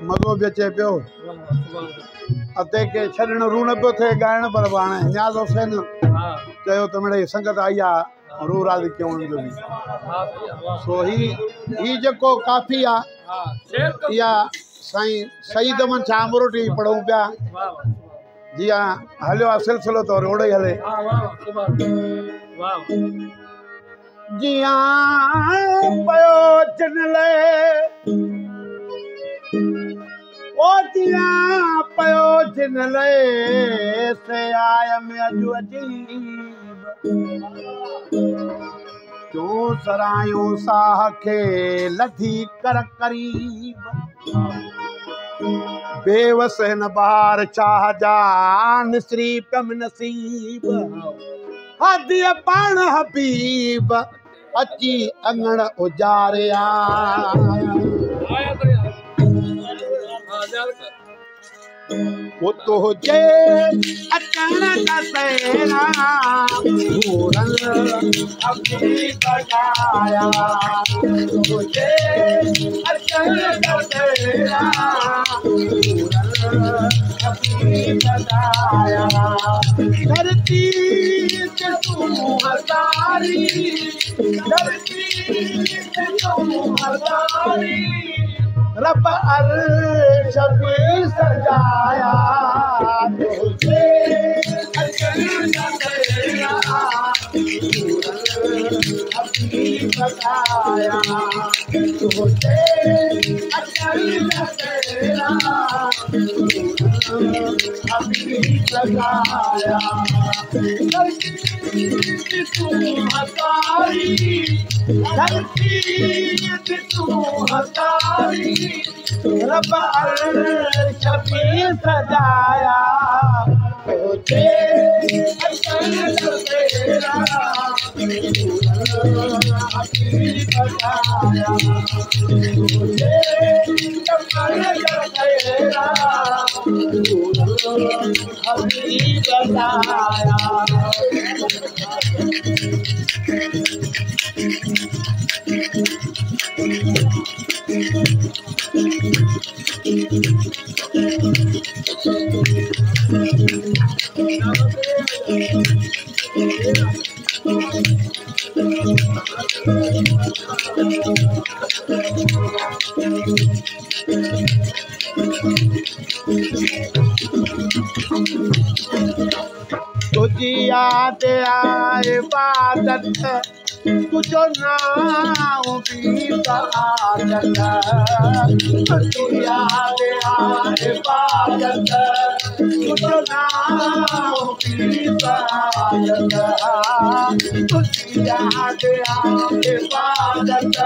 मज़ो बि अचे पियो अते के छॾण रू न पियो थिए ॻाइण पर हाणे न्याज़ हुसैन चयो त मिड़ई संगत आई आहे रू राज़ी कयूं उन्हनि जो बि सो ही जेको काफ़ी आहे इहा साईं सईद अमन शाह अमरोटी पढ़ूं पिया जीअं हलियो आहे सिलसिलो त ओड़ो ई हले जियां पयो चिनले ओ जियां पयो चिनले से आय में अजु अजीब क्यों सरायूं साह के लथी कर करीब बेवस न बार चाह जा निसरी पम नसीब हदिय पाण हबीब अची अंगण उजारिया वो तो जे अचण का तेरा पूरन अपनी बजाया तो जे अचण का तेरा पूरन अपनी बजाया धरती से तू हजारी धरती से तू हजारी रब अर्श भी सजाया तुझे अचन तेरा अपनी बताया तुझे अचन तेरा अपनी बताया धरती तू हजारी धरती तू हजारी रब अर्श भी सजाया तुझे अचन तेरा अपनी बताया तुझे अचन तेरा अपनी बताया तुझी याद आए इबादत तुझो नाम भी सआदत तुझी याद आए इबादत तुझो नाम भी सआदत तुझी याद आए इबादत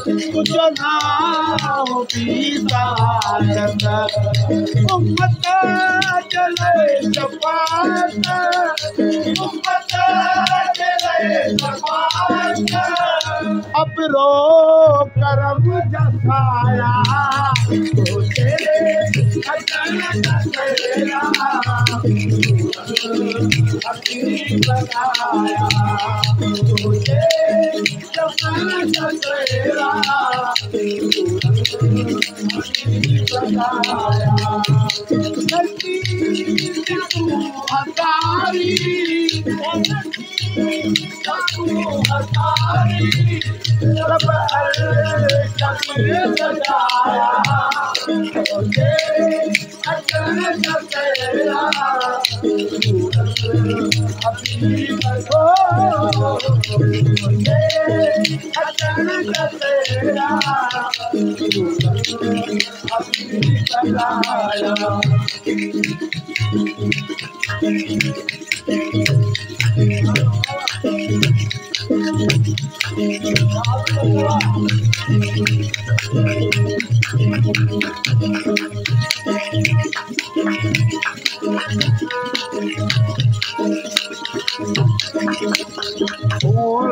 तुझो नाम भी सआदत उम्मत चले सफात उम्मत चले सफात अब रो करम जसाया तुझे अचन तेरा अपनी बनाया तुझे अचन तेरा अपनी बनाया धरती तू हजारी तू हजारी रब अर्श भी सजाया तुझे अचन तेरा अपनी बताया तुझे अचन तेरा अपनी बताया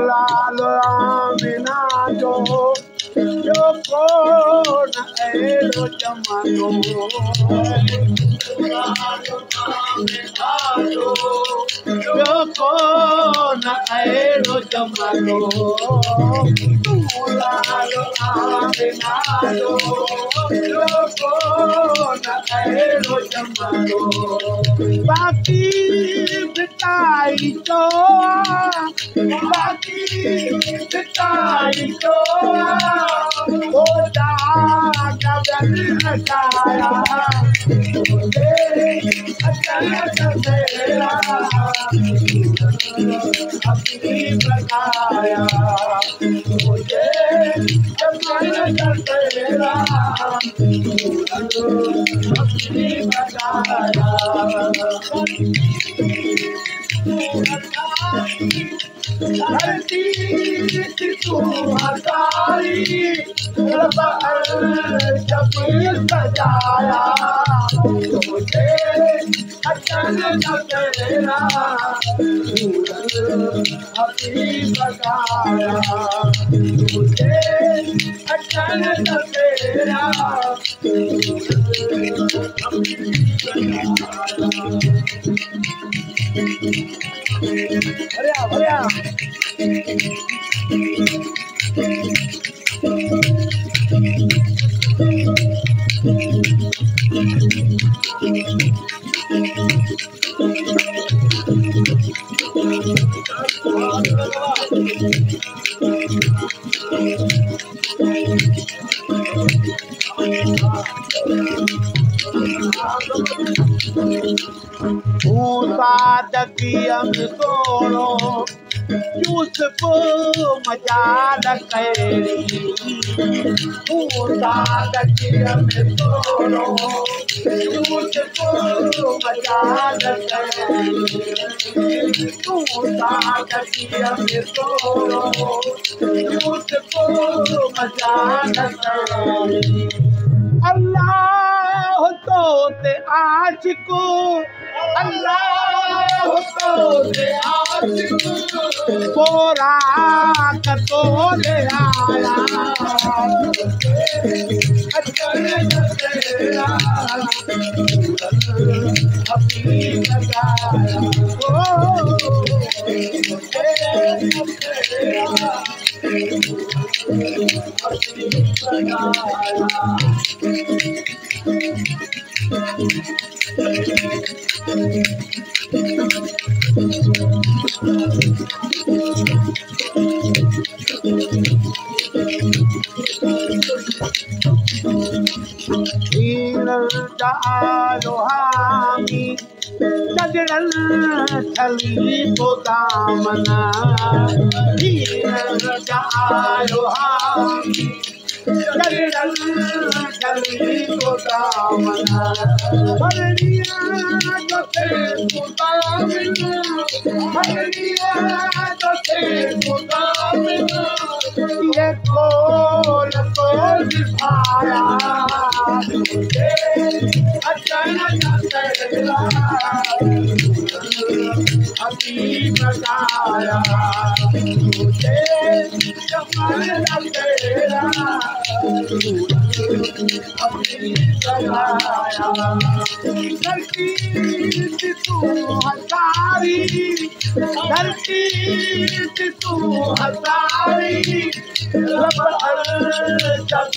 लाल आमिना जो कोन एड़ो जमानो ॿियो को न अहिड़ो जमानो ॿियो को न अहिड़ो जमानो बाक़ी बिताई चो बाक़ी बिताई चो धरती तू हसारी जब सजाया तुझे अचन तेरा अपनी बगाया तुझे अचन तेरा भरिया भरिया सादकियम सोनो यूसुफ मजाल कैरी सादकियम सोनो यूसुफ मजाल कैरी सादकियम सोनो यूसुफ मजाल कैरी अल्लाह तो ते आशिको अल्लाह तो ते आशिको बोरा कतो ले आया अचन तेरा अपनी बगाया अपनी बगाया हामी जगड़ल थली तो दामना आयो हामी जगड़ल थली तो दामना भरड़िया तो थे दामना भरड़िया तो थे दामना ये कोल भाया अचन तेरा अपनी बगाया तुझे जमन तेरा अपनी बगाया धरती तू हसारी धरती तू हसारी जब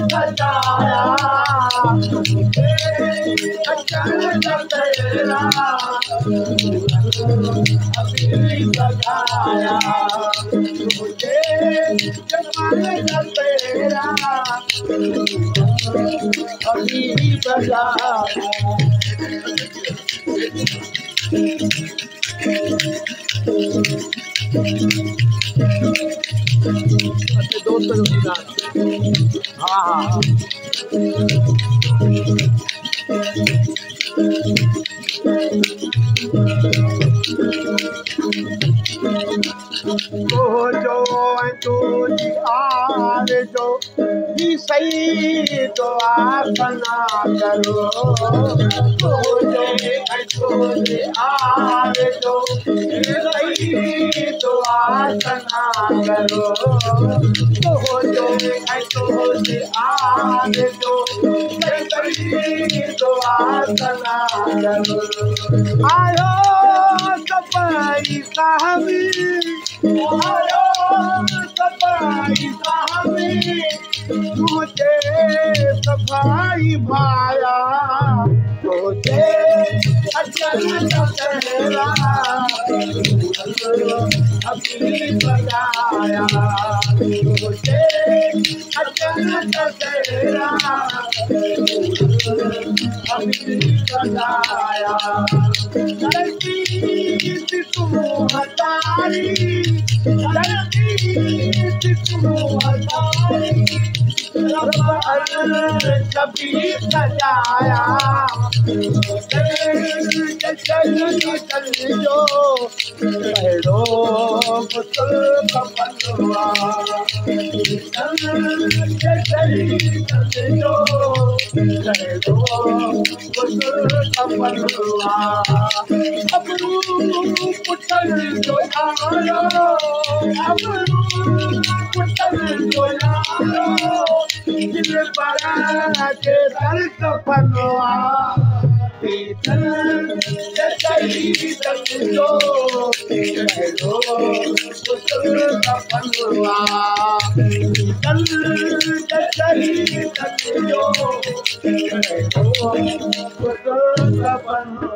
सजाया अचन तेरा अपनी बगाया तुझे जमन तेरा अपनी बगाया दोस्त हाँ हाँ जो तुझी आर जो ही सही दुआ सना करो जो तुझी आर जो सही दुआ सना करो जो तुझी आर जो आयो सफाई साहबी आयो सफाई साहबी मुझे सफाई भाया मुझे अचल तेरा अभी बजाया मुझे अचल तेरा अभी बजाया गलती तू हटाई गलती तू हटाई कभी सजाया चल जो पहलो मुसल कपलवा चल जो पहलो मुसल कपलवा अबरू पुछल जो आयो अबरू पुछल जो आयो दिल बड़ा के दर कपलवा चल जो पहलो मुसल कपलवा चल जो पहलो मुसल कपलवा